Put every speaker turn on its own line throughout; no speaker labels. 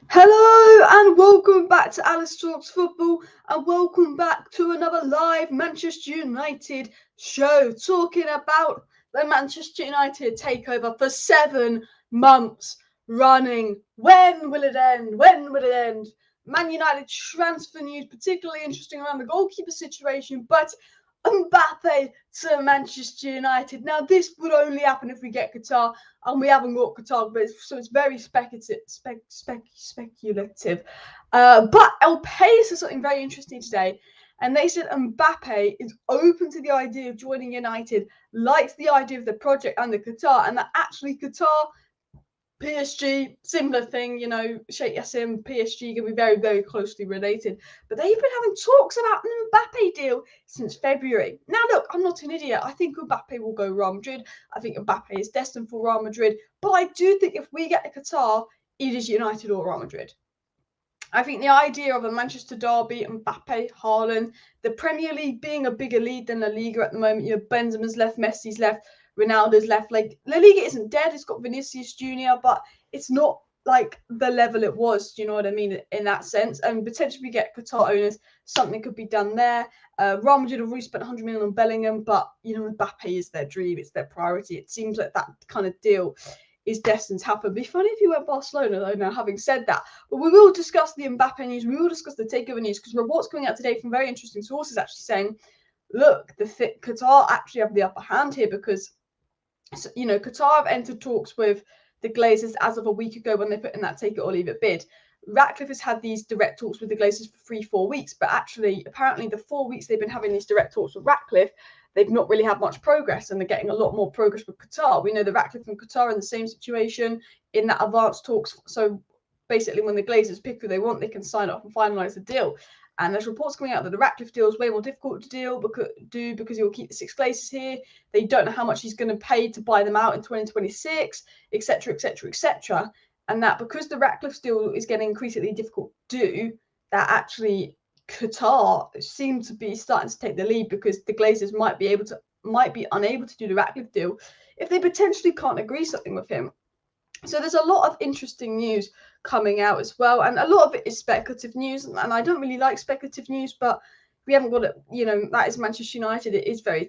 Hello and welcome back to Alice Talks Football, and welcome back to another live Manchester United show talking about the Manchester United takeover for 7 months running. When will it end? When will it end? Man United transfer news, particularly interesting around the goalkeeper situation, but Mbappe to Manchester United. Now, this would only happen if we get Qatar, and we haven't got Qatar, so it's very speculative. But El País said something very interesting today, and they said Mbappe is open to the idea of joining United, likes the idea of the project under Qatar, and that actually Qatar, PSG, similar thing, Sheikh Jassim, PSG can be very, very closely related. But they've been having talks about an Mbappe deal since February. Now, look, I'm not an idiot. I think Mbappe will go Real Madrid. I think Mbappe is destined for Real Madrid. But I do think if we get to Qatar, it is United or Real Madrid. I think the idea of a Manchester derby, Mbappe, Haaland, the Premier League being a bigger league than La Liga at the moment. Benzema's left, Messi's left, Ronaldo's left. Like, La Liga isn't dead. It's got Vinicius Jr., but it's not like the level it was. Do you know what I mean? In that sense, and potentially we get Qatar owners, something could be done there. Real Madrid have already spent 100 million on Bellingham, but Mbappe is their dream. It's their priority. It seems like that kind of deal is destined to happen. It'd be funny if he went Barcelona, though, now having said that. But we will discuss the Mbappe news. We will discuss the takeover news, because reports coming out today from very interesting sources actually saying, look, Qatar actually have the upper hand here, because, Qatar have entered talks with the Glazers as of a week ago when they put in that take it or leave it bid. Ratcliffe has had these direct talks with the Glazers for 3-4 weeks, but actually, apparently, the 4 weeks they've been having these direct talks with Ratcliffe, they've not really had much progress, and they're getting a lot more progress with Qatar. We know that Ratcliffe and Qatar are in the same situation in that advanced talks. So basically, when the Glazers pick who they want, they can sign off and finalise the deal. And there's reports coming out that the Ratcliffe deal is way more difficult to do because he'll keep the 6 Glazers here. They don't know how much he's going to pay to buy them out in 2026, etc., etc., etc. And that because the Ratcliffe deal is getting increasingly difficult to do, that actually Qatar seem to be starting to take the lead, because the Glazers might be unable to do the Ratcliffe deal if they potentially can't agree something with him. So there's a lot of interesting news coming out as well, and a lot of it is speculative news, and I don't really like speculative news, but we haven't got it. That is Manchester United. It is very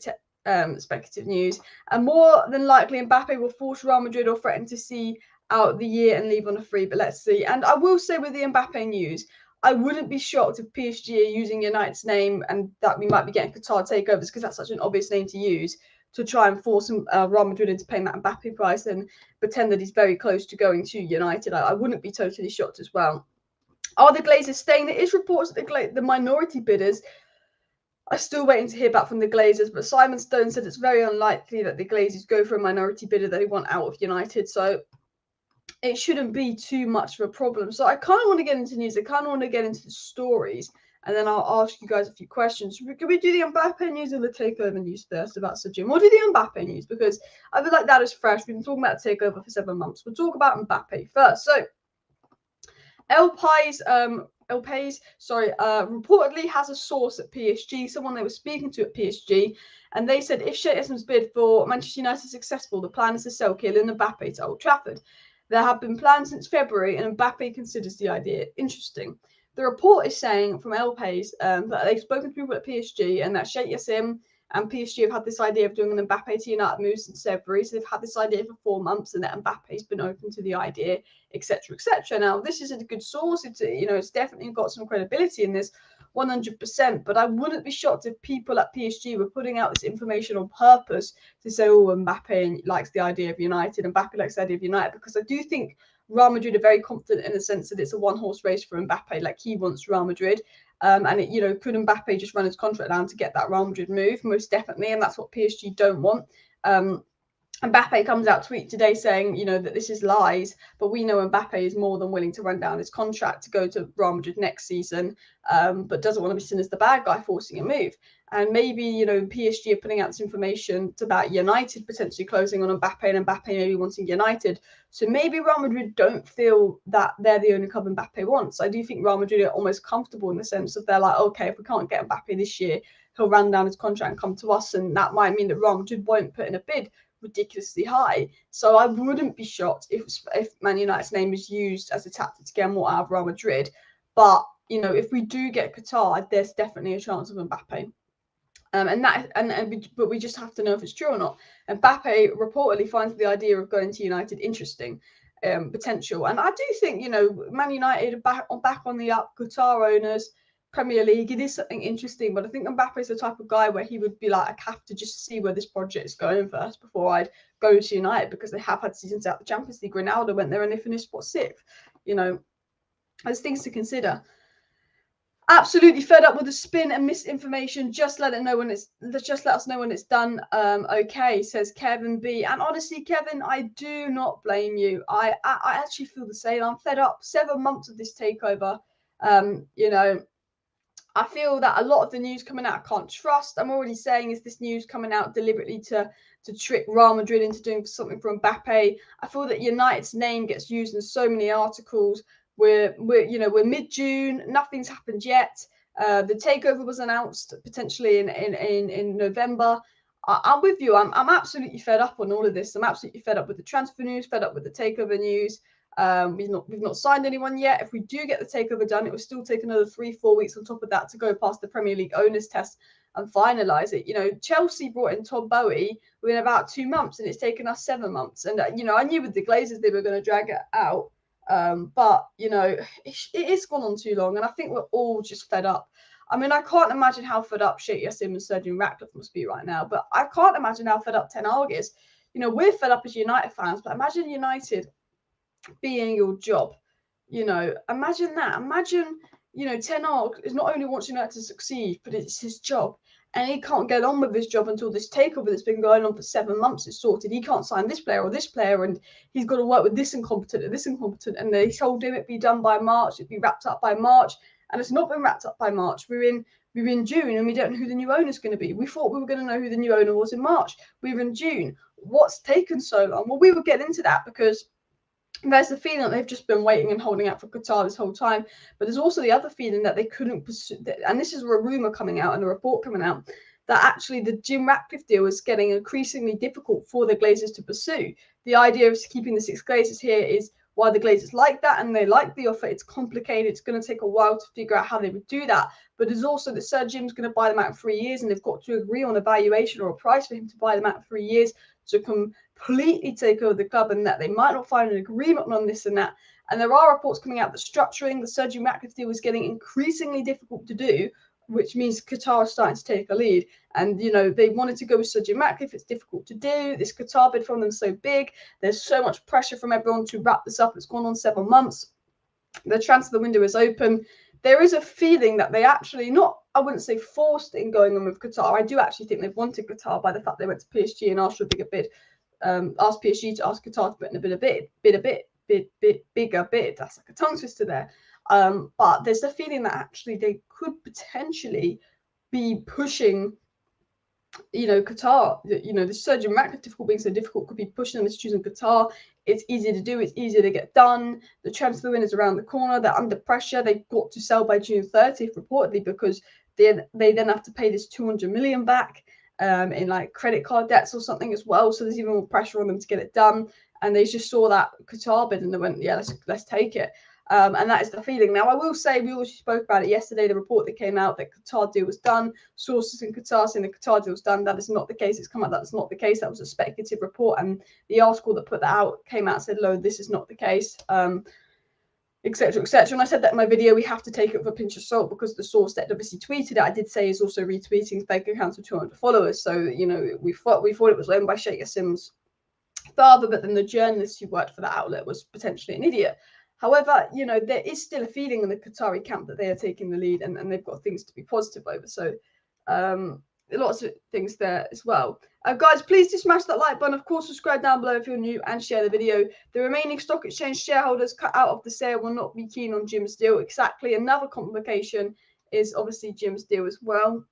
speculative news, and more than likely Mbappe will force Real Madrid or threaten to see out the year and leave on a free, but let's see. And I will say with the Mbappe news, I wouldn't be shocked if PSG are using United's name and that we might be getting Qatar takeovers, because that's such an obvious name to use, to try and force Real Madrid into paying that Mbappe price and pretend that he's very close to going to United. I wouldn't be totally shocked as well. Are the Glazers staying? There is reports that the minority bidders are still waiting to hear back from the Glazers, but Simon Stone said it's very unlikely that the Glazers go for a minority bidder that they want out of United. So it shouldn't be too much of a problem. So I kind of want to get into news. I kind of want to get into the stories, and then I'll ask you guys a few questions. Can we do the Mbappe news or the takeover news first about Sir Jim? We'll do the Mbappe news, because I feel like that is fresh. We've been talking about takeover for 7 months. We'll talk about Mbappe first. So El País reportedly has a source at PSG, someone they were speaking to at PSG, and they said if Sheikh Jassim's bid for Manchester United is successful, the plan is to sell Kylian Mbappe to Old Trafford. There have been plans since February, and Mbappe considers the idea interesting. The report is saying from El País that they've spoken to people at PSG, and that Sheikh Jassim and PSG have had this idea of doing an Mbappe to United move since February. So they've had this idea for 4 months, and that Mbappe's been open to the idea, etc., etc. Now, this is a good source. It's definitely got some credibility in this, 100%. But I wouldn't be shocked if people at PSG were putting out this information on purpose to say, oh, Mbappe likes the idea of United, Mbappe likes the idea of United, because I do think Real Madrid are very confident in the sense that it's a one-horse race for Mbappe. Like, he wants Real Madrid. And could Mbappe just run his contract down to get that Real Madrid move? Most definitely, and that's what PSG don't want. Mbappe comes out tweet today saying, that this is lies, but we know Mbappe is more than willing to run down his contract to go to Real Madrid next season, but doesn't want to be seen as the bad guy forcing a move. And maybe, PSG are putting out this information about United potentially closing on Mbappe, and Mbappe maybe wanting United. So maybe Real Madrid don't feel that they're the only club Mbappe wants. I do think Real Madrid are almost comfortable in the sense of they're like, okay, if we can't get Mbappe this year, he'll run down his contract and come to us, and that might mean that Real Madrid won't put in a bid ridiculously high. So I wouldn't be shocked if Man United's name is used as a tactic to get more out of Real Madrid. But if we do get Qatar, there's definitely a chance of Mbappe. But we just have to know if it's true or not. And Mbappe reportedly finds the idea of going to United interesting, potential. And I do think, Man United back on the up, Qatar owners, Premier League, it is something interesting. But I think Mbappe is the type of guy where he would be like, I have to just see where this project is going first before I'd go to United, because they have had seasons out the Champions League. Ronaldo went there and they finished sixth. There's things to consider. Absolutely fed up with the spin and misinformation. Just let us know when it's done. Okay, says Kevin B. And honestly, Kevin, I do not blame you. I actually feel the same. I'm fed up. 7 months of this takeover. I feel that a lot of the news coming out I can't trust. I'm already saying, is this news coming out deliberately to trick Real Madrid into doing something for Mbappe? I feel that United's name gets used in so many articles. We're mid-June, nothing's happened yet. The takeover was announced potentially in November. I'm with you. I'm absolutely fed up on all of this. I'm absolutely fed up with the transfer news, fed up with the takeover news. We've not signed anyone yet. If we do get the takeover done, it will still take another 3-4 weeks on top of that to go past the Premier League owners test and finalise it. Chelsea brought in Todd Boehly within about 2 months, and it's taken us 7 months. And I knew with the Glazers they were going to drag it out. But it is gone on too long, and I think we're all just fed up. I mean, I can't imagine how fed up Sheikh Jassim and Sir Jim Ratcliffe must be right now, but I can't imagine how fed up Ten Hag is. We're fed up as United fans, but imagine United being your job. Imagine that. Imagine, Ten Hag is not only wants United to succeed, but it's his job. And he can't get on with his job until this takeover that's been going on for 7 months is sorted. He can't sign this player or this player, and he's got to work with this incompetent and this incompetent. And they told him it'd be done by March, it'd be wrapped up by March, and it's not been wrapped up by March. We're in June, and we don't know who the new owner's going to be. We thought we were going to know who the new owner was in March. We're in June. What's taken so long? Well, we will get into that, because there's the feeling that they've just been waiting and holding out for Qatar this whole time. But there's also the other feeling that they couldn't pursue, and this is a rumour coming out and a report coming out, that actually the Jim Ratcliffe deal is getting increasingly difficult for the Glazers to pursue. The idea of keeping the 6 Glazers here is why the Glazers like that, and they like the offer. It's complicated. It's going to take a while to figure out how they would do that. But there's also that Sir Jim's going to buy them out in 3 years, and they've got to agree on a valuation or a price for him to buy them out in 3 years to completely take over the club, and that they might not find an agreement on this and that. And there are reports coming out that structuring the Sir Jim Ratcliffe deal is getting increasingly difficult to do, which means Qatar is starting to take a lead. And, they wanted to go with Sir Jim Ratcliffe. It's difficult to do. This Qatar bid from them is so big. There's so much pressure from everyone to wrap this up. It's gone on 7 months. The transfer window is open. There is a feeling that they actually, I wouldn't say forced in going on with Qatar. I do actually think they've wanted Qatar by the fact they went to PSG and asked for a bigger bid. Asked PSG to ask Qatar to put in a bigger bid. That's like a tongue twister there. But there's the feeling that actually they could potentially be pushing, Qatar. The Sir Jim Ratcliffe difficult being so difficult could be pushing them to choosing Qatar. It's easier to do. It's easier to get done. The transfer window is around the corner. They're under pressure. They've got to sell by June 30th, reportedly, because they then have to pay this 200 million back in like credit card debts or something as well. So there's even more pressure on them to get it done. And they just saw that Qatar bid and they went, yeah, let's take it. And that is the feeling. Now, I will say, we already spoke about it yesterday, the report that came out that Qatar deal was done. Sources in Qatar saying the Qatar deal was done. That is not the case. It's come out that is not the case. That was a speculative report. And the article that put that out came out and said, no, this is not the case, etc., etc. And I said that in my video, we have to take it with a pinch of salt, because the source that obviously tweeted it, I did say, is also retweeting fake accounts with 200 followers. So, we thought it was owned by Sheikh Jassim's father, but then the journalist who worked for that outlet was potentially an idiot. However, there is still a feeling in the Qatari camp that they are taking the lead, and they've got things to be positive over. So lots of things there as well. Guys, please do smash that like button. Of course, subscribe down below if you're new, and share the video. The remaining stock exchange shareholders cut out of the sale will not be keen on Jim's deal. Exactly. Another complication is obviously Jim's deal as well.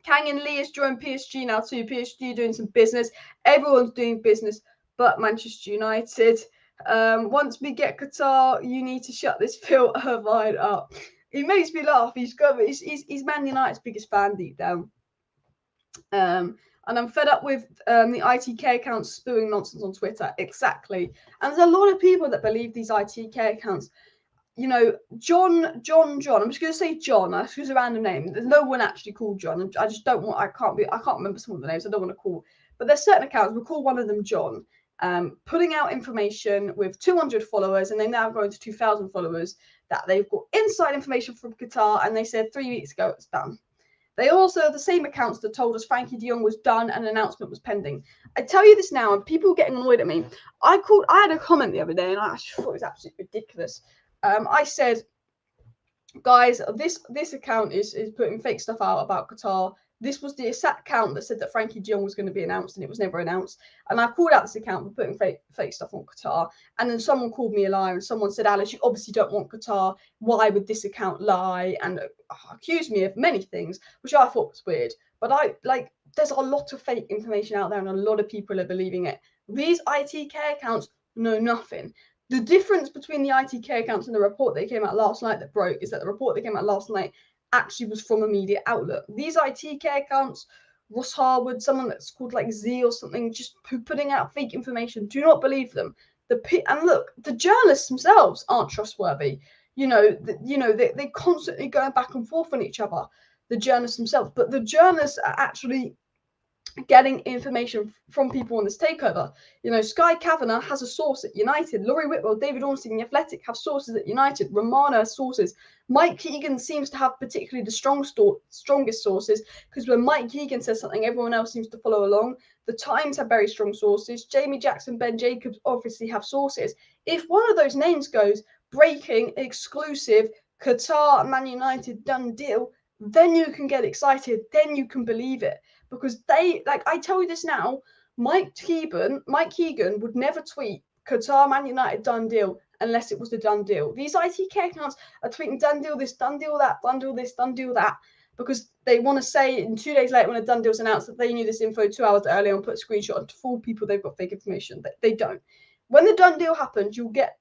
Kang and Lee has joined PSG now too. PSG doing some business. Everyone's doing business but Manchester United. Once we get Qatar, you need to shut this Phil Irvine up. He makes me laugh. He's Man United's biggest fan deep down. And I'm fed up with the ITK accounts spewing nonsense on Twitter. Exactly. And there's a lot of people that believe these ITK accounts. You know, John. I'm just going to say John. That's just a random name. There's no one actually called John. I just don't want. I can't remember some of the names. I don't want to call. But there's certain accounts. We'll call one of them John. Putting out information with 200 followers, and they're now going to 2,000 followers. That they've got inside information from Qatar, and they said 3 weeks ago it's done. They also are the same accounts that told us Frankie de Jong was done and an announcement was pending. I tell you this now, and people are getting annoyed at me. I had a comment the other day, and I thought it was absolutely ridiculous. I said, guys, this account is putting fake stuff out about Qatar. This was the exact account that said that Frankie de Jong was going to be announced, and it was never announced. And I called out this account for putting fake stuff on Qatar. And then someone called me a liar, and someone said, Alice, you obviously don't want Qatar. Why would this account lie? And accused me of many things, which I thought was weird. But there's a lot of fake information out there, and a lot of people are believing it. These ITK accounts know nothing. The difference between the ITK accounts and the report that came out last night that broke is that the report that came out last night actually was from a media outlet. These ITK accounts, Ross Harwood, someone that's called like Z or something, just putting out fake information. Do not believe them. And look, the journalists themselves aren't trustworthy. They're constantly going back and forth on each other, the journalists themselves. But the journalists are actually getting information from people on this takeover. Sky Kavanagh has a source at United. Laurie Whitwell, David Ornstein, The Athletic have sources at United. Romana has sources. Mike Keegan seems to have particularly the strongest sources, because when Mike Keegan says something, everyone else seems to follow along. The Times have very strong sources. Jamie Jackson, Ben Jacobs obviously have sources. If one of those names goes breaking, exclusive, Qatar, Man United, done deal, then you can get excited. Then you can believe it. Because I tell you this now, Mike Keegan would never tweet Qatar Man United done deal unless it was the done deal. These ITK accounts are tweeting done deal this, done deal that, done deal this, done deal that, because they want to say in 2 days later when a done deal's announced that they knew this info 2 hours earlier and put a screenshot and to fool people they've got fake information. They don't. When the done deal happens, you'll get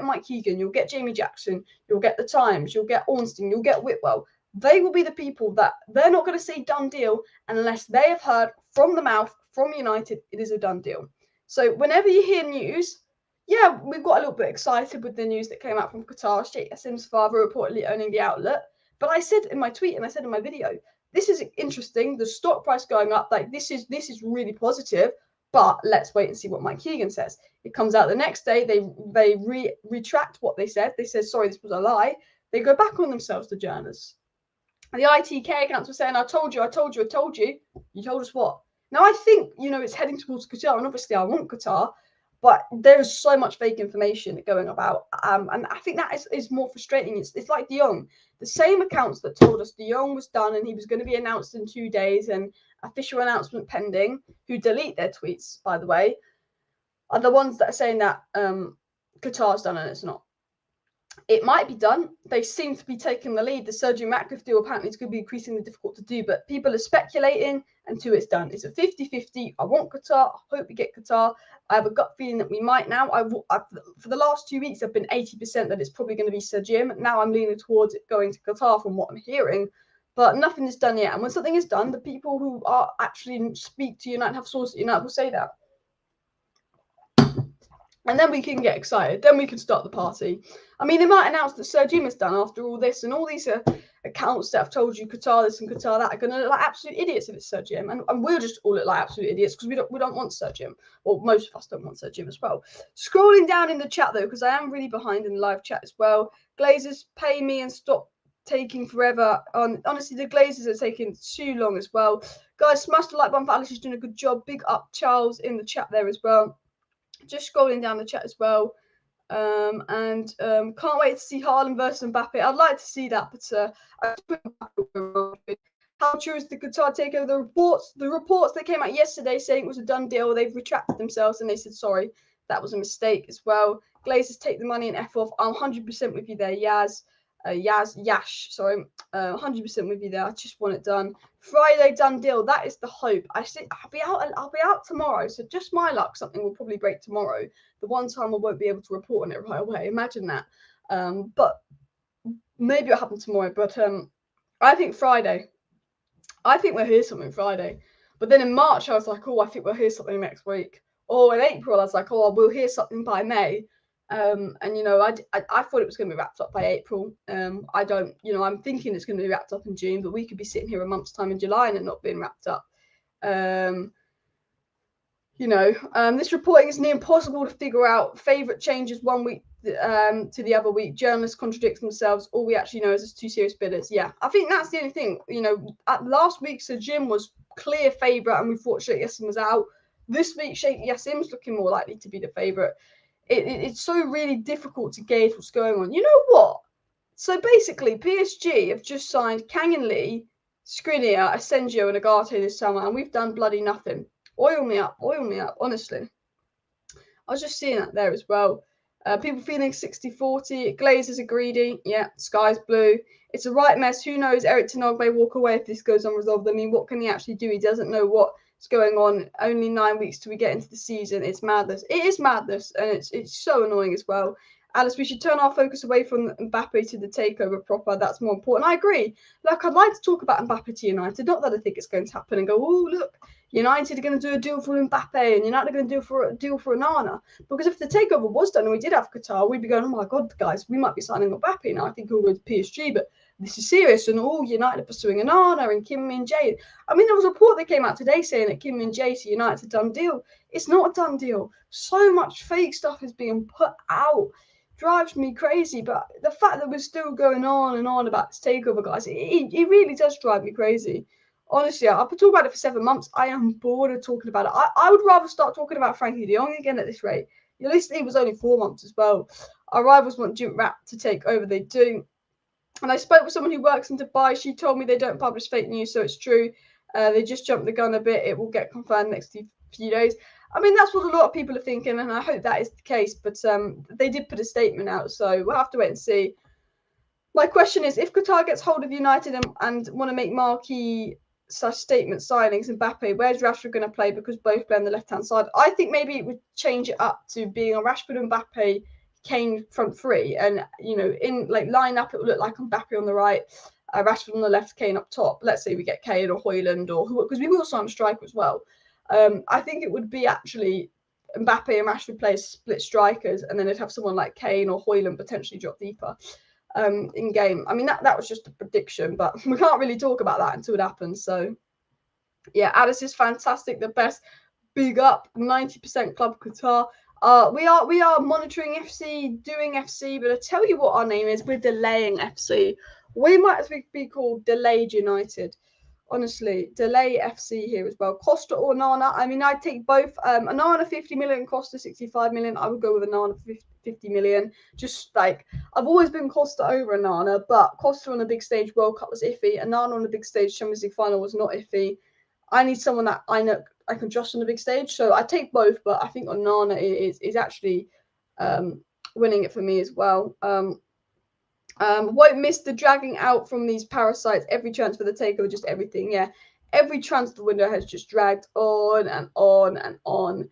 Mike Keegan, you'll get Jamie Jackson, you'll get the Times, you'll get Ornstein, you'll get Whitwell. They will be the people that they're not going to say done deal unless they have heard from the mouth from United it is a done deal. So whenever you hear news, yeah, we've got a little bit excited with the news that came out from Qatar, Sheikh Jassim's father reportedly owning the outlet. But I said in my tweet and I said in my video, this is interesting. The stock price going up, this is really positive. But let's wait and see what Mike Keegan says. It comes out the next day. They retract what they said. They said, sorry, this was a lie. They go back on themselves, the journalists. The ITK accounts were saying, I told you. You told us what? Now, I think, it's heading towards Qatar, and obviously I want Qatar, but there's so much fake information going about. And I think that is more frustrating. It's like de Jong. The same accounts that told us de Jong was done and he was going to be announced in 2 days and official announcement pending, who delete their tweets, by the way, are the ones that are saying that Qatar's done and it's not. It might be done. They seem to be taking the lead. The Sir Jim Ratcliffe deal apparently is going to be increasingly difficult to do, but people are speculating until it's done. It's a 50-50. I want Qatar. I hope we get Qatar. I have a gut feeling that we might now. For the last 2 weeks, I've been 80% that it's probably going to be Sir Jim. Now I'm leaning towards it going to Qatar from what I'm hearing, but nothing is done yet. And when something is done, the people who are actually speak to United, have sources at United, will say that. And then we can get excited. Then we can start the party. I mean, they might announce that Sir Jim is done after all this, and all these accounts that have told you Qatar this and Qatar that are going to look like absolute idiots if it's Sir Jim. And we'll just all look like absolute idiots because we don't want Sir Jim. Well, most of us don't want Sir Jim as well. Scrolling down in the chat, though, because I am really behind in the live chat as well. Glazers, pay me and stop taking forever. Honestly, the Glazers are taking too long as well. Guys, smash the like button for Alice. She's doing a good job. Big up Charles in the chat there as well. Just scrolling down the chat as well. Can't wait to see Haaland versus Mbappe. I'd like to see that, but how true is the Qatar takeover? The reports that came out yesterday saying it was a done deal, they've retracted themselves and they said sorry, that was a mistake as well. Glazers take the money and F off. I'm 100% with you there, Yash, sorry, 100% with you there. I just want it done. Friday done deal. That is the hope. I'll be out tomorrow. So just my luck, something will probably break tomorrow. The one time I won't be able to report on it right away. Imagine that. But maybe it'll happen tomorrow. But I think Friday. I think we'll hear something Friday. But then in March, I was like, oh, I think we'll hear something next week. Or in April, I was like, oh, we'll hear something by May. And I thought it was going to be wrapped up by April. I don't, I'm thinking it's going to be wrapped up in June, but we could be sitting here a month's time in July and it not being wrapped up. This reporting is near impossible to figure out. Favourite changes 1 week to the other week. Journalists contradict themselves. All we actually know is it's 2 serious bidders. Yeah, I think that's the only thing. Last week, Sir Jim was clear favourite, and we thought Sheikh Jassim was out. This week, Sheikh Jassim's looking more likely to be the favourite. It's so really difficult to gauge what's going on. You know what? So basically, PSG have just signed Kang and Lee, Skriniar, Asensio, and Agate this summer, and we've done bloody nothing. Oil me up, honestly. I was just seeing that there as well. People feeling 60-40. Glazers are greedy. Yeah, sky's blue. It's a right mess. Who knows? Eric Ten Hag may walk away if this goes unresolved. I mean, what can he actually do? He doesn't know what's going on. Only 9 weeks till we get into the season. It's madness. It is madness, and it's so annoying as well. Alice, we should turn our focus away from Mbappe to the takeover proper. That's more important. I agree. Like, I'd like to talk about Mbappe to United. Not that I think it's going to happen and go, oh, look, United are going to do a deal for Mbappe and United are going to do a deal for Onana. Because if the takeover was done and we did have Qatar, we'd be going, oh my God, guys, we might be signing Mbappe now. I think he'll go to PSG, but this is serious. And United are pursuing Onana and Kim Min-jae. I mean, there was a report that came out today saying that Kim Min-jae to United's a done deal. It's not a done deal. So much fake stuff is being put out. Drives me crazy, but the fact that we're still going on and on about this takeover, guys, it really does drive me crazy. Honestly, I've been talking about it for 7 months. I am bored of talking about it. I would rather start talking about Frankie de Jong again at this rate. At least it was only 4 months as well. Our rivals want Jim Rat to take over. They do. And I spoke with someone who works in Dubai. She told me they don't publish fake news, so it's true. They just jumped the gun a bit. It will get confirmed next few days. I mean, that's what a lot of people are thinking, and I hope that is the case. But they did put a statement out, so we'll have to wait and see. My question is, if Qatar gets hold of United and want to make marquee statement signings, Mbappe, where's Rashford going to play? Because both play on the left-hand side. I think maybe it would change it up to being a Rashford, Mbappe, Kane front three, and in like line up, it will look like Mbappe on the right, Rashford on the left, Kane up top. Let's say we get Kane or Højlund or who, because we will sign a striker as well. I think it would be actually Mbappe and Rashford play split strikers, and then they'd have someone like Kane or Højlund potentially drop deeper in game. I mean, that was just a prediction, but we can't really talk about that until it happens. So, yeah, Alice is fantastic. The best. Big up. 90% Club Qatar. We are monitoring FC, doing FC, but I tell you what our name is. We're delaying FC. We might as well be called Delayed United. Honestly, delay FC here as well. Costa or Onana? I mean, I'd take both. Onana 50 million, Costa 65 million. I would go with Onana 50 million. Just like, I've always been Costa over Onana, but Costa on the big stage World Cup was iffy. Onana on the big stage Champions League final was not iffy. I need someone that I know I can trust on the big stage. So I take both, but I think Onana is actually winning it for me as well. Won't miss the dragging out from these parasites. Every transfer, the takeover, just everything. Yeah, every transfer window has just dragged on and on and on.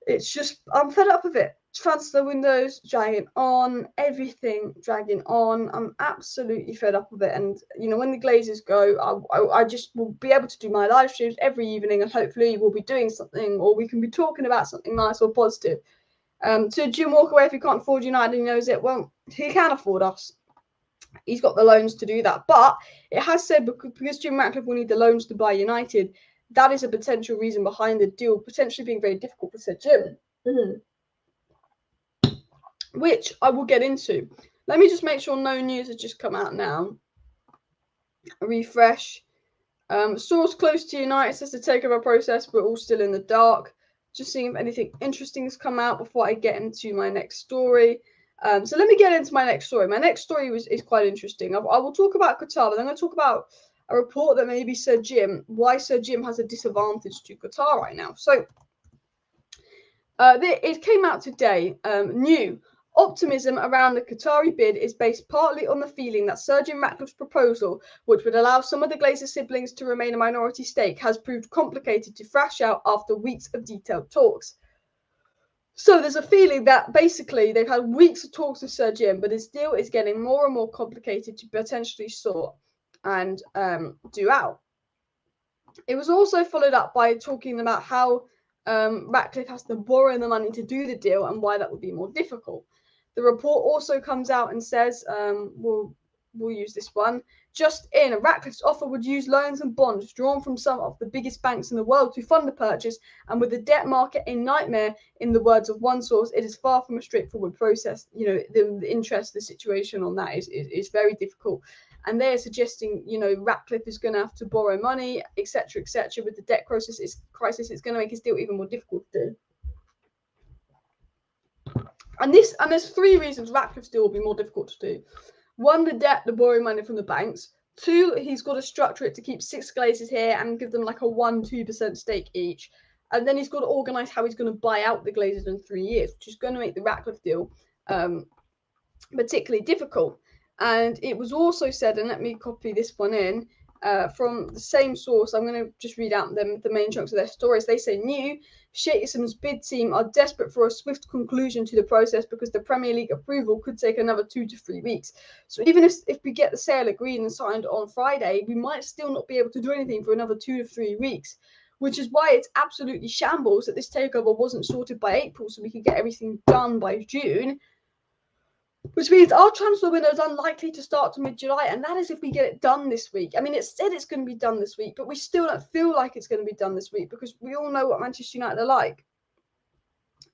It's just, I'm fed up with it. Transfer windows dragging on, everything dragging on. I'm absolutely fed up with it. And when the Glazers go, I just will be able to do my live streams every evening, and hopefully we'll be doing something, or we can be talking about something nice or positive. So Jim walk away if he can't afford United, he knows it. Well, he can afford us. He's got the loans to do that. But it has said because Jim Ratcliffe will need the loans to buy United, that is a potential reason behind the deal potentially being very difficult for Sir Jim. Which I will get into. Let me just make sure no news has just come out now. Refresh. Source close to United says the takeover process, we're all still in the dark. Just seeing if anything interesting has come out before I get into my next story. So let me get into my next story. My next story is quite interesting. I will talk about Qatar, but I'm going to talk about a report that maybe why Sir Jim has a disadvantage to Qatar right now. So it came out today, new. Optimism around the Qatari bid is based partly on the feeling that Sir Jim Ratcliffe's proposal, which would allow some of the Glazer siblings to remain a minority stake, has proved complicated to thrash out after weeks of detailed talks. So there's a feeling that basically they've had weeks of talks with Sir Jim, but this deal is getting more and more complicated to potentially sort and do out. It was also followed up by talking about how Ratcliffe has to borrow the money to do the deal and why that would be more difficult. The report also comes out and says, we'll use this one. Just in, Ratcliffe's offer would use loans and bonds drawn from some of the biggest banks in the world to fund the purchase, and with the debt market a nightmare, in the words of one source, it is far from a straightforward process. You know, the interest, the situation on that is very difficult. And they're suggesting, you know, Ratcliffe is going to have to borrow money, etc., etc. With the debt crisis, it's going to make his deal even more difficult to do. And there's 3 reasons Ratcliffe's deal will be more difficult to do. 1, the debt, the borrowing money from the banks. 2, he's got to structure it to keep 6 Glazers here and give them like a 1-2% stake each. And then he's got to organise how he's going to buy out the Glazers in 3 years, which is going to make the Ratcliffe deal particularly difficult. And it was also said, and let me copy this one in, from the same source. I'm going to just read out the main chunks of their stories. They say, new Sheikh Jassim's bid team are desperate for a swift conclusion to the process because the Premier League approval could take another 2 to 3 weeks. So even if we get the sale agreed and signed on Friday, we might still not be able to do anything for another 2 to 3 weeks, which is why it's absolutely shambles that this takeover wasn't sorted by April so we could get everything done by June. Which means our transfer window is unlikely to start to mid-July, and that is if we get it done this week. I mean, it said it's going to be done this week, but we still don't feel like it's going to be done this week because we all know what Manchester United are like.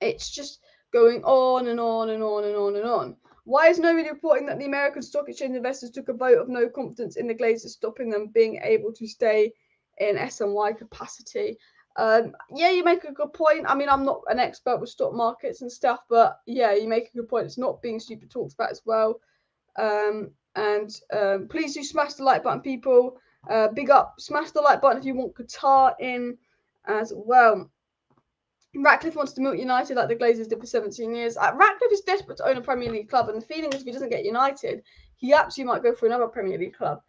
It's just going on and on and on and on and on. Why is nobody reporting that the American stock exchange investors took a vote of no confidence in the Glazers, stopping them being able to stay in SNY capacity? Yeah, you make a good point. I mean, I'm not an expert with stock markets and stuff, but yeah, you make a good point. It's not being super talked about as well. Please do smash the like button, people. Big up, smash the like button if you want Qatar in as well. Ratcliffe wants to milk United like the Glazers did for 17 years. Ratcliffe is desperate to own a Premier League club, and the feeling is if he doesn't get United, he actually might go for another Premier League club.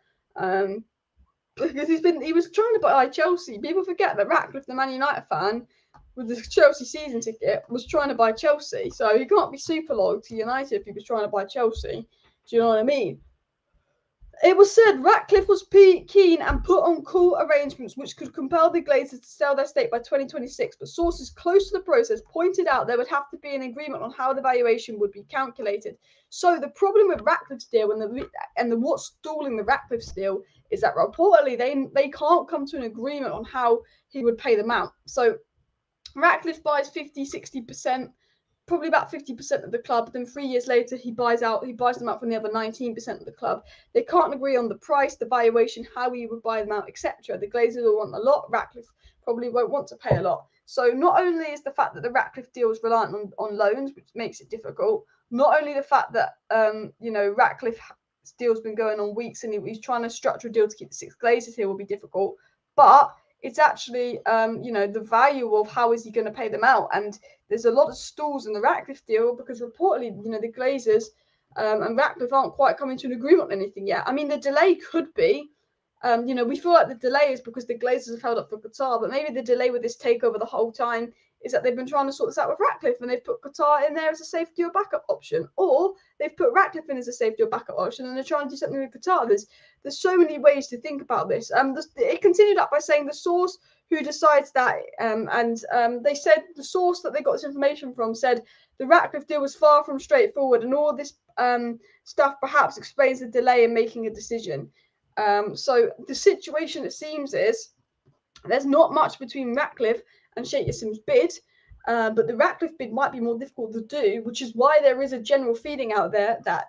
Because he was trying to buy Chelsea. People forget that Ratcliffe, the Man United fan, with the Chelsea season ticket, was trying to buy Chelsea. So he can't be super loyal to United if he was trying to buy Chelsea. Do you know what I mean? It was said Ratcliffe was keen and put on cool arrangements which could compel the Glazers to sell their stake by 2026, but sources close to the process pointed out there would have to be an agreement on how the valuation would be calculated. So the problem with Ratcliffe's deal and what's stalling the Ratcliffe's deal is that reportedly they can't come to an agreement on how he would pay them out. So Ratcliffe buys 50-60%. Probably about 50% of the club. Then 3 years later, he buys them out from the other 19% of the club. They can't agree on the price, the valuation, how he would buy them out, etc. The Glazers will want a lot. Ratcliffe probably won't want to pay a lot. So not only is the fact that the Ratcliffe deal is reliant on loans, which makes it difficult, not only the fact that Ratcliffe's deal's been going on weeks and he's trying to structure a deal to keep the 6 Glazers here will be difficult, but it's actually the value of how is he going to pay them out. And there's a lot of stalls in the Ratcliffe deal because reportedly, the Glazers and Ratcliffe aren't quite coming to an agreement on anything yet. I mean, the delay could be, we feel like the delay is because the Glazers have held up for Qatar, but maybe the delay with this takeover the whole time is that they've been trying to sort this out with Ratcliffe and they've put Qatar in there as a safety or backup option, or they've put Ratcliffe in as a safety or backup option and they're trying to do something with Qatar. There's so many ways to think about this. It continued up by saying the source who decides that, they said the source that they got this information from said the Ratcliffe deal was far from straightforward, and all this stuff perhaps explains the delay in making a decision. So the situation, it seems, is there's not much between Ratcliffe and Sheikh Jassim's bid, but the Ratcliffe bid might be more difficult to do, which is why there is a general feeling out there that,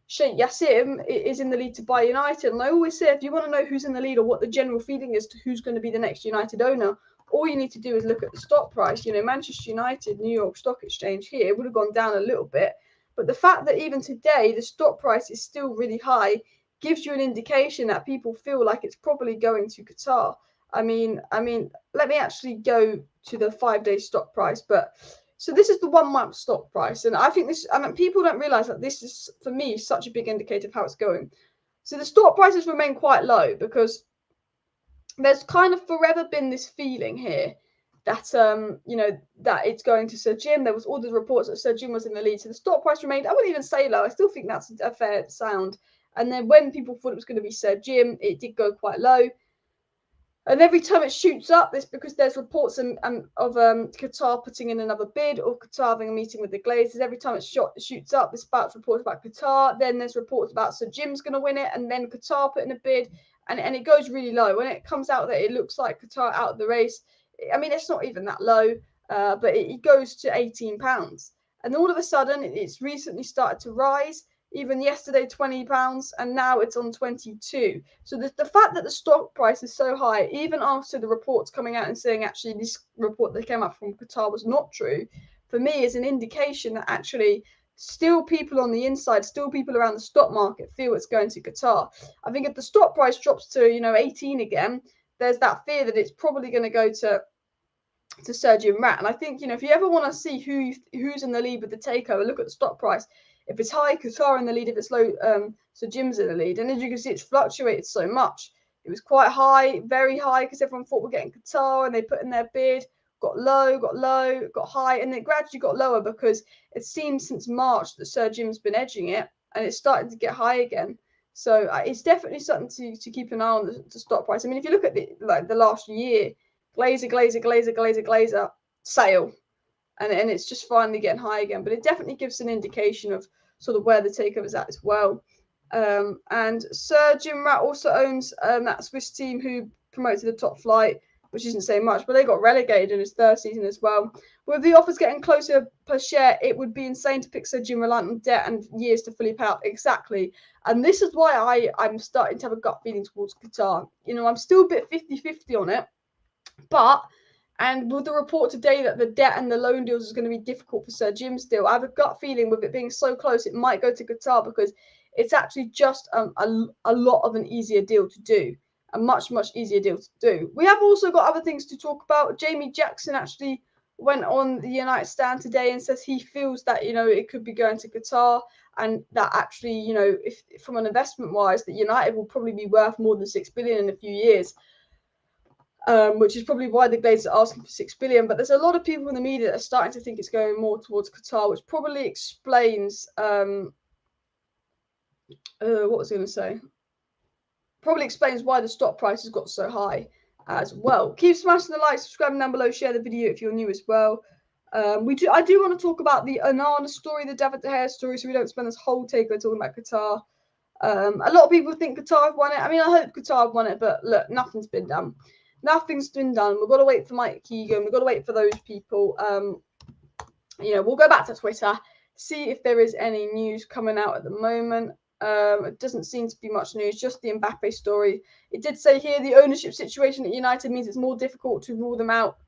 Sheikh Jassim is in the lead to buy United. And I always say, if you want to know who's in the lead or what the general feeling is to who's going to be the next United owner, all you need to do is look at the stock price. Manchester United, New York Stock Exchange here would have gone down a little bit. But the fact that even today the stock price is still really high gives you an indication that people feel like it's probably going to Qatar. I mean, let me actually go to the 5-day stock price. But so this is the 1 month stock price. And I think people don't realize that this is, for me, such a big indicator of how it's going. So the stock prices remain quite low because there's kind of forever been this feeling here that, that it's going to Sir Jim. There was all the reports that Sir Jim was in the lead. So the stock price remained, I wouldn't even say low. I still think that's a fair sound. And then when people thought it was going to be Sir Jim, it did go quite low. And every time it shoots up, it's because there's reports of Qatar putting in another bid or Qatar having a meeting with the Glazers. Every time it shoots up, there's reports about Qatar. Then there's reports about Sir Jim's going to win it, and then Qatar putting a bid, and it goes really low. When it comes out that it looks like Qatar out of the race, I mean, it's not even that low, but it goes to £18. And all of a sudden, it's recently started to rise. Even yesterday, £20, and now it's on 22. So the fact that the stock price is so high, even after the reports coming out and saying actually this report that came out from Qatar was not true, for me is an indication that actually still people on the inside, still people around the stock market feel it's going to Qatar. I think if the stock price drops to 18 again, there's that fear that it's probably going to go to Sir Jim Rat. And I think, if you ever want to see who's in the lead with the takeover, look at the stock price. If it's high, Qatar in the lead. If it's low, Sir Jim's in the lead. And as you can see, it's fluctuated so much. It was quite high, very high, because everyone thought we're getting Qatar, and they put in their bid, got low, got high, and it gradually got lower because it seems since March that Sir Jim's been edging it, and it's starting to get high again. So it's definitely something to keep an eye on the stock price. I mean, if you look at the last year, Glazer, sale. And it's just finally getting high again. But it definitely gives an indication of sort of where the takeover is at as well. And Sir Jim Rat also owns that Swiss team who promoted the top flight, which isn't saying much, but they got relegated in his third season as well. With the offers getting closer per share, it would be insane to pick Sir Jim reliant on debt and years to fully pay out. Exactly. And this is why I'm starting to have a gut feeling towards Qatar. I'm still a bit 50-50 on it. And with the report today that the debt and the loan deals is going to be difficult for Sir Jim's deal, I have a gut feeling with it being so close, it might go to Qatar because it's actually just a lot of an easier deal to do, a much, much easier deal to do. We have also got other things to talk about. Jamie Jackson actually went on the United stand today and says he feels that, it could be going to Qatar, and that actually, if from an investment wise, that United will probably be worth more than $6 billion in a few years. Which is probably why the Glazers are asking for $6 billion. But there's a lot of people in the media that are starting to think it's going more towards Qatar, which probably explains what was I going to say? Probably explains why the stock price has got so high as well. Keep smashing the like, subscribing down below, share the video if you're new as well. I do want to talk about the Onana story, the David De Gea story, so we don't spend this whole takeover talking about Qatar. A lot of people think Qatar have won it. I mean, I hope Qatar have won it, but look, nothing's been done. Nothing's been done. We've got to wait for Mike Keegan. We've got to wait for those people. We'll go back to Twitter, see if there is any news coming out at the moment. It doesn't seem to be much news, just the Mbappe story. It did say here the ownership situation at United means it's more difficult to rule them out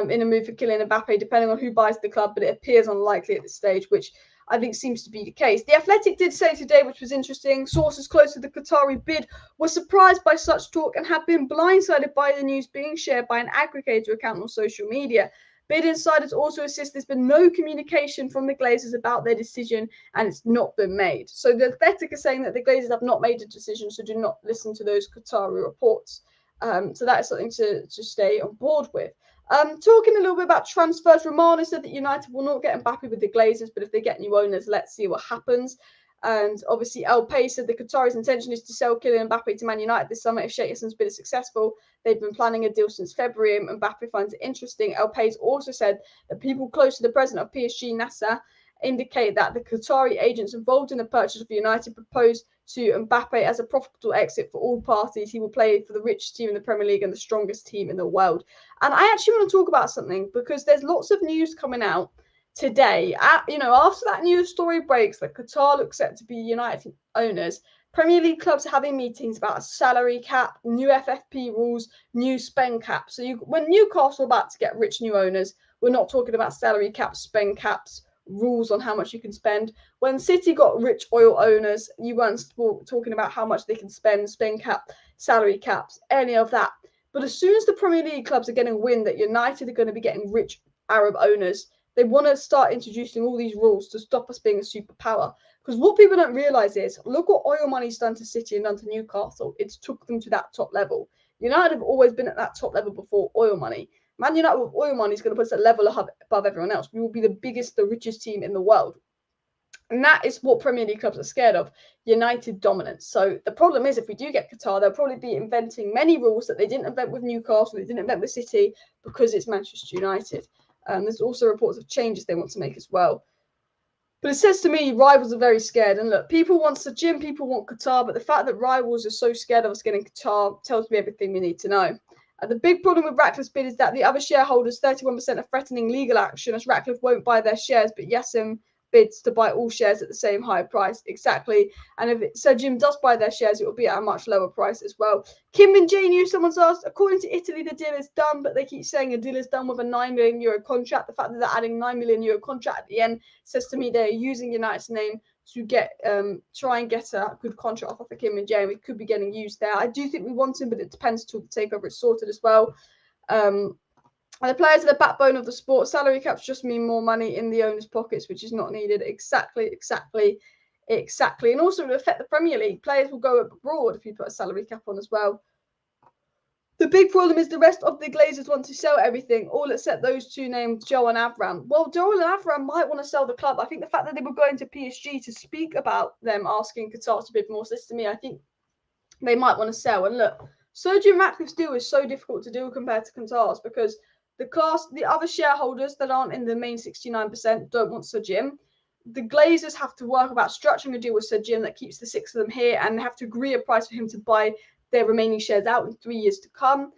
in a move for Kylian Mbappe, depending on who buys the club, but it appears unlikely at this stage, which I think seems to be the case. The Athletic did say today, which was interesting, sources close to the Qatari bid were surprised by such talk and have been blindsided by the news being shared by an aggregator account on social media. Bid insiders also insist there's been no communication from the Glazers about their decision and it's not been made. So the Athletic are saying that the Glazers have not made a decision, so do not listen to those Qatari reports. So that is something to stay on board with. Talking a little bit about transfers, Romano said that United will not get Mbappe with the Glazers, but if they get new owners, let's see what happens. And obviously, El Pay said the Qatari's intention is to sell Kylian Mbappe to Man United this summer if Sheikh Jassim's bid is successful. They've been planning a deal since February, and Mbappe finds it interesting. El Pay's also said that people close to the president of PSG, Nasser, indicate that the Qatari agents involved in the purchase of United propose to Mbappe as a profitable exit for all parties. He will play for the richest team in the Premier League and the strongest team in the world. And I actually want to talk about something because there's lots of news coming out today. After that news story breaks that Qatar looks set to be United owners, Premier League clubs are having meetings about a salary cap, new FFP rules, new spend cap. So when Newcastle are about to get rich new owners, we're not talking about salary caps, spend caps, rules on how much you can spend. When City got rich oil owners, you weren't talking about how much they can spend cap, salary caps, any of that. But as soon as the Premier League clubs are getting wind that United are going to be getting rich Arab owners, they want to start introducing all these rules to stop us being a superpower. Because what people don't realise is, look what oil money's done to City and done to Newcastle. It's took them to that top level. United have always been at that top level before oil money. Man United with oil money is going to put us at a level above everyone else. We will be the biggest, the richest team in the world. And that is what Premier League clubs are scared of, United dominance. So the problem is, if we do get Qatar, they'll probably be inventing many rules that they didn't invent with Newcastle, they didn't invent with City, because it's Manchester United. There's also reports of changes they want to make as well. But it says to me, rivals are very scared. And look, people want Sir Jim, people want Qatar, but the fact that rivals are so scared of us getting Qatar tells me everything we need to know. The big problem with Ratcliffe's bid is that the other shareholders, 31%, are threatening legal action, as Ratcliffe won't buy their shares, but Jassim bids to buy all shares at the same high price. Exactly. And if Sir Jim does buy their shares, it will be at a much lower price as well. Kim and Jane, someone's asked, according to Italy, the deal is done, but they keep saying a deal is done with a €9 million contract. The fact that they're adding €9 million contract at the end says to me they're using United's name to get try and get a good contract offer for Kim and Jane. We could be getting used there. I do think we want him, but it depends till the takeover is sorted as well. The players are the backbone of the sport. Salary caps just mean more money in the owners' pockets, which is not needed. Exactly. And also, it will affect the Premier League. Players will go abroad if you put a salary cap on as well. The big problem is the rest of the Glazers want to sell everything, all except those two named Joe and Avram. Well, Joe and Avram might want to sell the club. I think the fact that they were going to PSG to speak about them asking Qatar to bid more says to me, I think they might want to sell. And look, Sir Jim Ratcliffe's deal is so difficult to do compared to Qatar's, because the other shareholders that aren't in the main 69% don't want Sir Jim. The Glazers have to work about structuring a deal with Sir Jim that keeps the 6 of them here, and they have to agree a price for him to buy their remaining shares out in 3 years to come.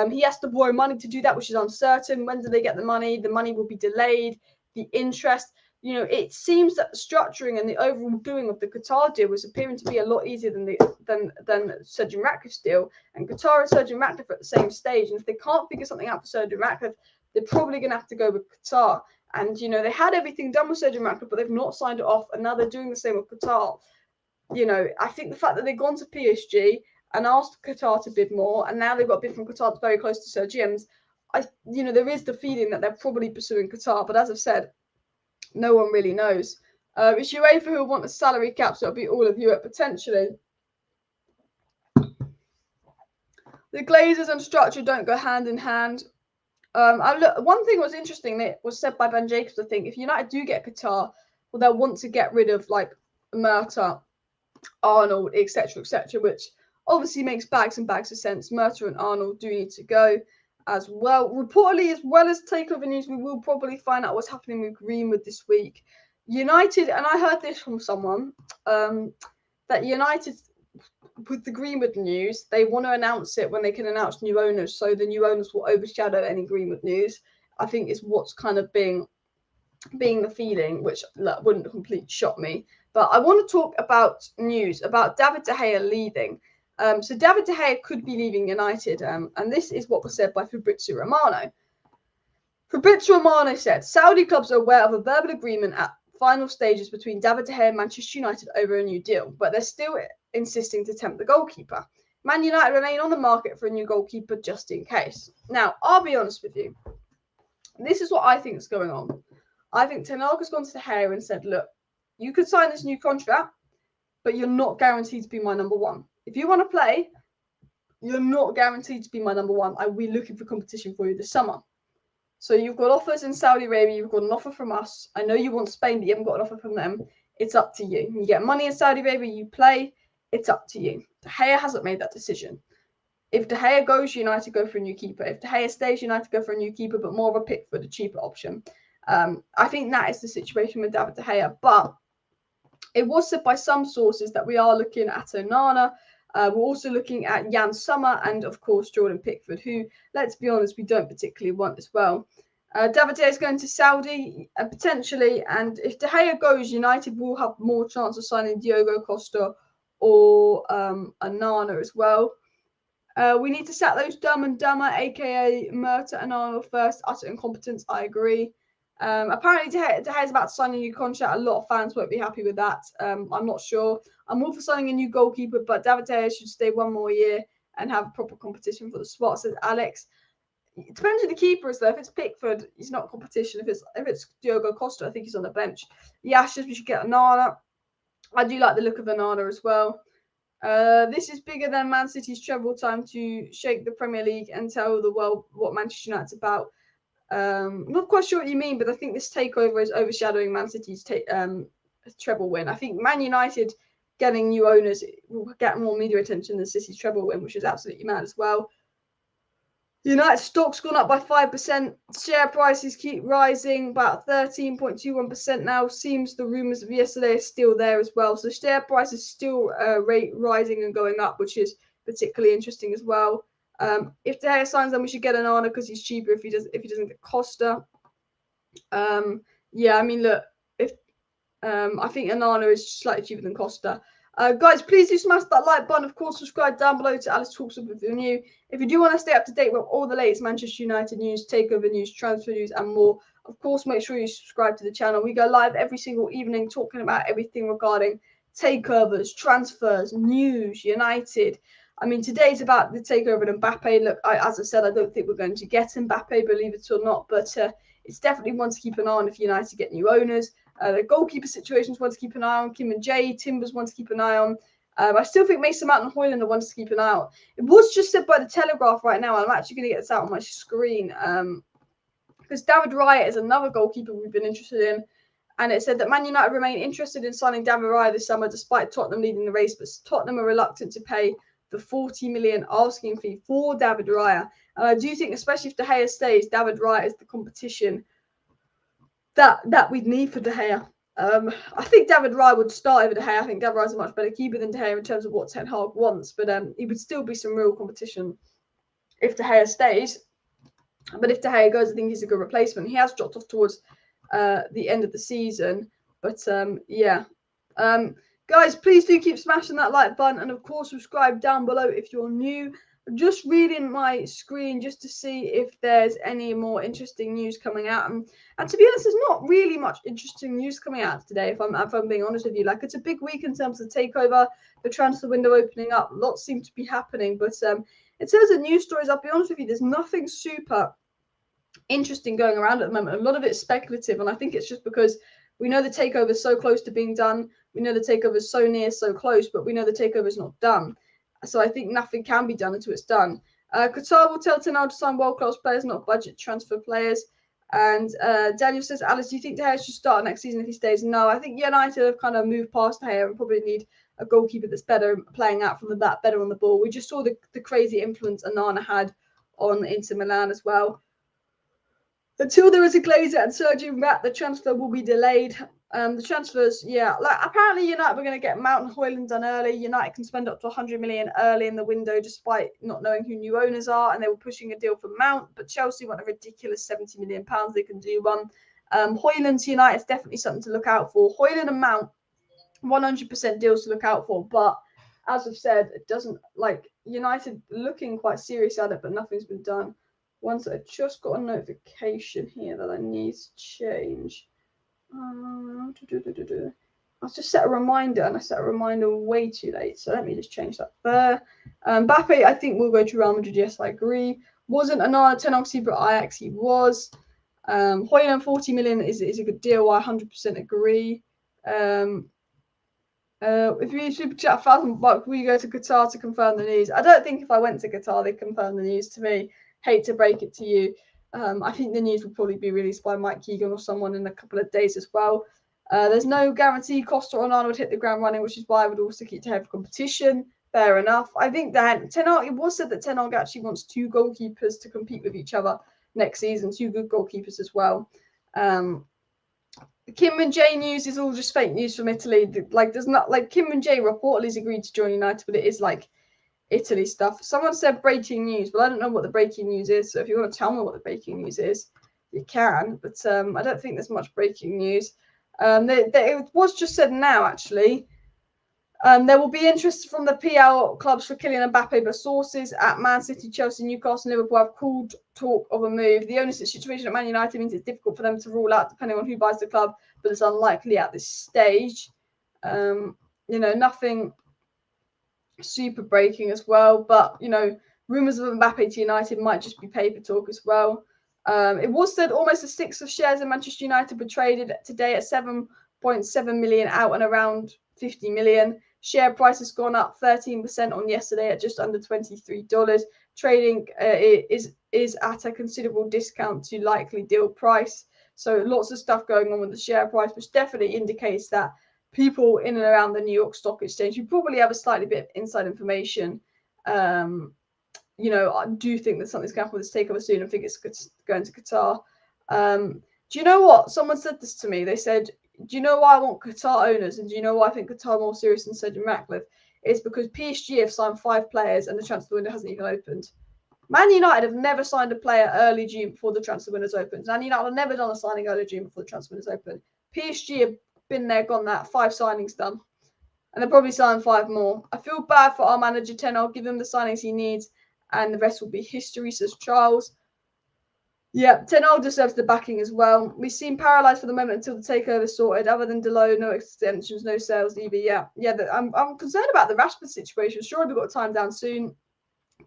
He has to borrow money to do that, which is uncertain. When do they get the money? The money will be delayed. The interest, it seems that the structuring and the overall doing of the Qatar deal was appearing to be a lot easier than Sir Jim Ratcliffe's deal. And Qatar and Sir Jim Ratcliffe are at the same stage. And if they can't figure something out for Sir Jim Ratcliffe, they're probably going to have to go with Qatar. And, they had everything done with Sir Jim Ratcliffe, but they've not signed it off. And now they're doing the same with Qatar. I think the fact that they've gone to PSG and asked Qatar to bid more, and now they've got a bid from Qatar that's very close to Sir Jim's, there is the feeling that they're probably pursuing Qatar. But as I've said, no one really knows. It's UEFA who want a salary cap, so it'll be all of Europe potentially. The Glazers and structure don't go hand in hand. One thing was interesting that was said by Ben Jacobs. I think if United do get Qatar, well, they'll want to get rid of like Murta, Arnold, etc., which obviously makes bags and bags of sense. Murta and Arnold do need to go as well. Reportedly, as well as takeover news, we will probably find out what's happening with Greenwood this week. United, and I heard this from someone, that United, with the Greenwood news, they want to announce it when they can announce new owners, so the new owners will overshadow any Greenwood news. I think is what's kind of being the feeling, which wouldn't completely shock me. But I want to talk about news about David De Gea leaving. So David De Gea could be leaving United, and this is what was said by Fabrizio Romano. Fabrizio Romano said, Saudi clubs are aware of a verbal agreement at final stages between David De Gea and Manchester United over a new deal, but they're still insisting to tempt the goalkeeper. Man United remain on the market for a new goalkeeper just in case. Now, I'll be honest with you. This is what I think is going on. I think Ten Hag has gone to De Gea and said, look, you could sign this new contract, but you're not guaranteed to be my number one. If you want to play, you're not guaranteed to be my number one. I will be looking for competition for you this summer. So you've got offers in Saudi Arabia. You've got an offer from us. I know you want Spain, but you haven't got an offer from them. It's up to you. You get money in Saudi Arabia, you play. It's up to you. De Gea hasn't made that decision. If De Gea goes, United go for a new keeper. If De Gea stays, United go for a new keeper, but more of a pick for the cheaper option. I think that is the situation with David De Gea. But it was said by some sources that we are looking at Onana. We're also looking at Jan Sommer and, of course, Jordan Pickford, who, let's be honest, we don't particularly want as well. David De Gea is going to Saudi, potentially, and if De Gea goes, United will have more chance of signing Diogo Costa or Onana as well. We need to sack those dumb and dumber, a.k.a. Murta and Arnold first. Utter incompetence, I agree. Apparently, De Gea is about to sign a new contract. A lot of fans won't be happy with that. I'm not sure. I'm all for signing a new goalkeeper, but David De Gea should stay one more year and have proper competition for the spot, says Alex. It depends who the keeper is, though. If it's Pickford, he's not competition. If it's Diogo Costa, I think he's on the bench. Yash says we should get Onana. I do like the look of Onana as well. This is bigger than Man City's treble time to shake the Premier League and tell the world what Manchester United's about. Not quite sure what you mean, but I think this takeover is overshadowing Man City's treble win. I think Man United getting new owners will get more media attention than City's treble win, which is absolutely mad as well. United stock's gone up by 5%. Share prices keep rising, about 13.21% now. Seems the rumours of yesterday are still there as well. So share prices still rising and going up, which is particularly interesting as well. If De Gea signs, then we should get Onana because he's cheaper if he doesn't get Costa. Yeah, I mean, look, if I think Onana is slightly cheaper than Costa. Guys, please do smash that like button. Of course, subscribe down below to Alice Talks if you're new. If you do want to stay up to date with all the latest Manchester United news, takeover news, transfer news, and more, of course, make sure you subscribe to the channel. We go live every single evening talking about everything regarding takeovers, transfers, news, United. I mean, today's about the takeover of Mbappe. Look, as I said, I don't think we're going to get Mbappe, believe it or not, but it's definitely one to keep an eye on if United get new owners. The goalkeeper situations one to keep an eye on. Kim and Jay, Timbers one to keep an eye on. I still think Mason Mount and Højlund are ones to keep an eye on. It was just said by the Telegraph right now, and I'm actually going to get this out on my screen, because David Raya is another goalkeeper we've been interested in, and it said that Man United remain interested in signing David Raya this summer despite Tottenham leading the race, but Tottenham are reluctant to pay the 40 million asking fee for David Raya. And I do think, especially if De Gea stays, David Raya is the competition that we'd need for De Gea. I think David Raya would start over De Gea. I think David Raya is a much better keeper than De Gea in terms of what Ten Hag wants, but he would still be some real competition if De Gea stays. But if De Gea goes, I think he's a good replacement. He has dropped off towards the end of the season, but yeah. Guys, please do keep smashing that like button, and of course subscribe down below if you're new. I'm just reading my screen just to see if there's any more interesting news coming out, and to be honest, there's not really much interesting news coming out today, if I'm being honest with you. Like, it's a big week in terms of the takeover, the transfer window opening up, lots seem to be happening, but in terms of news stories, I'll be honest with you, there's nothing super interesting going around at the moment. A lot of it's speculative, and I think it's just because we know the takeover is so close to being done. We know the takeover is so near, so close, but we know the takeover is not done. So I think nothing can be done until it's done. Qatar will tell Ten Hag to sign world-class players, not budget transfer players. And Daniel says, Alice, do you think De Gea should start next season if he stays? No, I think United have kind of moved past De Gea and probably need a goalkeeper that's better playing out from the back, better on the ball. We just saw the crazy influence Onana had on Inter Milan as well. Until there is a Glazer and Sir Jim Ratcliffe, the transfer will be delayed. The transfers, yeah, like apparently United were going to get Mount and Højlund done early. United can spend up to 100 million early in the window despite not knowing who new owners are, and they were pushing a deal for Mount, but Chelsea want a ridiculous 70 million pounds. They can do one. Højlund to United is definitely something to look out for. Højlund and Mount, 100% deals to look out for, but as I've said, it doesn't, like, United looking quite serious at it, but nothing's been done. Once I just got a notification here that I need to change. I'll just set a reminder, and I set a reminder way too late, so let me just change that there. Mbappe, I think will go to Real Madrid. Yes, I agree. Wasn't Onana Ten Hag super at Ajax? He was. Højlund 40 million is a good deal. I 100% agree. If you super chat $1,000, will you go to Qatar to confirm the news? I don't think if I went to Qatar they'd confirm the news to me. Hate to break it to you. I think the news will probably be released by Mike Keegan or someone in a couple of days as well. There's no guarantee Costa or Onana would hit the ground running, which is why I would also keep to have competition. Fair enough. I think that Ten Hag, it was said that Ten Hag actually wants two goalkeepers to compete with each other next season, two good goalkeepers as well. Kim and Jay news is all just fake news from Italy. Like, there's not, like, Kim and Jay reportedly has agreed to join United, but it is like Italy stuff. Someone said breaking news, but I don't know what the breaking news is. So if you want to tell me what the breaking news is, you can. But I don't think there's much breaking news. It was just said now, actually. There will be interest from the PL clubs for Kylian Mbappe, but sources at Man City, Chelsea, Newcastle, and Liverpool have called talk of a move. The ownership situation at Man United means it's difficult for them to rule out depending on who buys the club, but it's unlikely at this stage. Nothing super breaking as well, but rumours of Mbappe to United might just be paper talk as well. It was said almost a sixth of shares in Manchester United were traded today at 7.7 million, out and around 50 million. Share price has gone up 13% on yesterday at just under $23. Trading is at a considerable discount to likely deal price. So lots of stuff going on with the share price, which definitely indicates that people in and around the New York Stock Exchange who probably have a slightly bit of inside information, you know, I do think that something's going to happen with this takeover soon. I think it's going to Qatar. Do you know what? Someone said this to me. They said, do you know why I want Qatar owners? And do you know why I think Qatar are more serious than Sir Jim Ratcliffe? It's because PSG have signed 5 players and the transfer window hasn't even opened. Man United have never signed a player early June before the transfer window's opened. Man United have never done a signing early June before the transfer window's opened. PSG have been there, gone that, 5 signings done. And they'll probably sign 5 more. I feel bad for our manager, Ten. I'll give him the signings he needs and the rest will be history, says Charles. Yeah, Ten Hag deserves the backing as well. We seem paralysed for the moment until the takeover is sorted. Other than Delo, no extensions, no sales either. Yeah. I'm concerned about the Rashford situation. Surely we've got time down soon.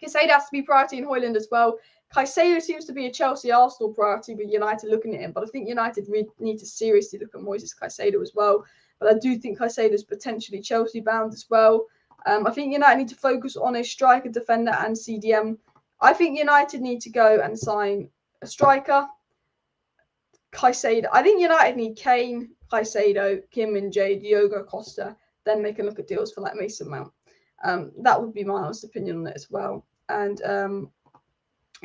Caicedo has to be priority in Højlund as well. Caicedo seems to be a Chelsea Arsenal priority with United looking at him, but I think United need to seriously look at Moises Caicedo as well. But I do think Caicedo is potentially Chelsea bound as well. I think United need to focus on a striker, defender, and CDM. I think United need to go and sign a striker, Caicedo. I think United need Kane, Caicedo, Kim Min-jae, Diogo Costa. Then they can look at deals for like Mason Mount. That would be my honest opinion on it as well. And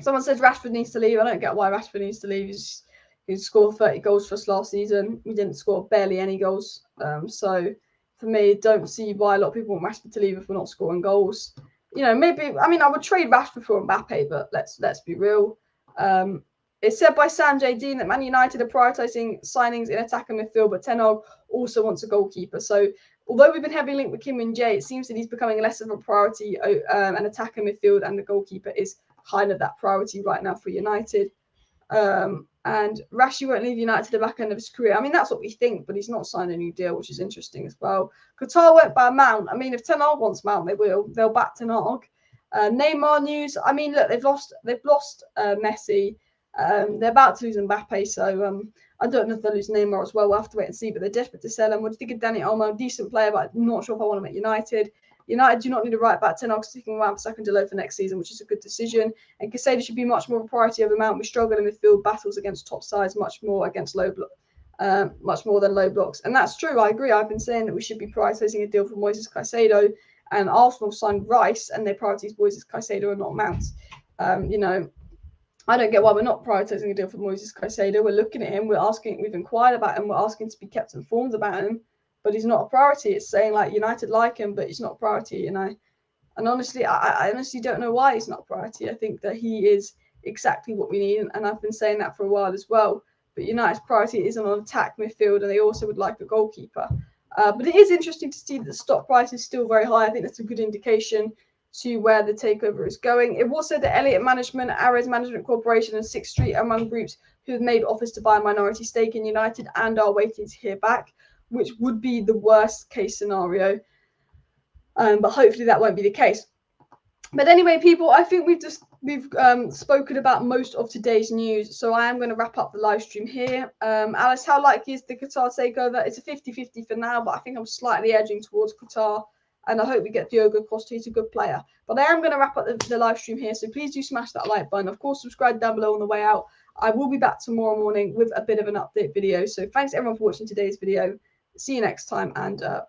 someone says Rashford needs to leave. I don't get why Rashford needs to leave. He scored 30 goals for us last season. We didn't score barely any goals. So for me, don't see why a lot of people want Rashford to leave if we're not scoring goals. You know, maybe, I mean, I would trade Rashford for Mbappe, but let's be real. It's said by Sam J. Dean that Man United are prioritising signings in attack and midfield, but Ten Hag also wants a goalkeeper. So although we've been heavily linked with Kim Min-jae, it seems that he's becoming less of a priority. An attack and midfield and the goalkeeper is kind of that priority right now for United. And Rashi won't leave United to the back end of his career. I mean, that's what we think, but he's not signed a new deal, which is interesting as well. Qatar won't buy Mount. I mean, if Ten Hag wants Mount, they will. They'll back Ten Hag. Neymar news. I mean, look, they've lost Messi. They're about to lose Mbappe, so I don't know if they'll lose Neymar as well. We'll have to wait and see. But they're desperate to sell him. What do you think of Danny Olmo? Decent player, but I'm not sure if I want him at United. United do not need to write back Ten Hag sticking around for second Delo for next season, which is a good decision. And Caicedo should be much more of a priority over Mount. We struggle in midfield battles against top sides, much more against much more than low blocks. And that's true. I agree. I've been saying that we should be prioritising a deal for Moises Caicedo. And Arsenal signed Rice, and their priorities Moises Caicedo and not Mount. You know, I don't get why we're not prioritising a deal for Moises Caicedo. We're looking at him. We've inquired about him. We're asking to be kept informed about him. But he's not a priority. It's saying like United like him, but he's not a priority, you know. And honestly, I honestly don't know why he's not a priority. I think that he is exactly what we need, and I've been saying that for a while as well. But United's priority is on attack midfield, and they also would like a goalkeeper. But it is interesting to see that the stock price is still very high. I think that's a good indication to where the takeover is going. It was said that Elliott Management, Ares Management Corporation, and Sixth Street are among groups who have made offers to buy a minority stake in United and are waiting to hear back, which would be the worst case scenario. But hopefully that won't be the case. But anyway, people, I think we've spoken about most of today's news. So I am going to wrap up the live stream here. Alice, how likely is the Qatar takeover? It's a 50-50 for now, but I think I'm slightly edging towards Qatar. And I hope we get Diogo Costa. He's a good player. But I am going to wrap up the live stream here. So please do smash that like button. Of course, subscribe down below on the way out. I will be back tomorrow morning with a bit of an update video. So thanks everyone for watching today's video. See you next time, and bye.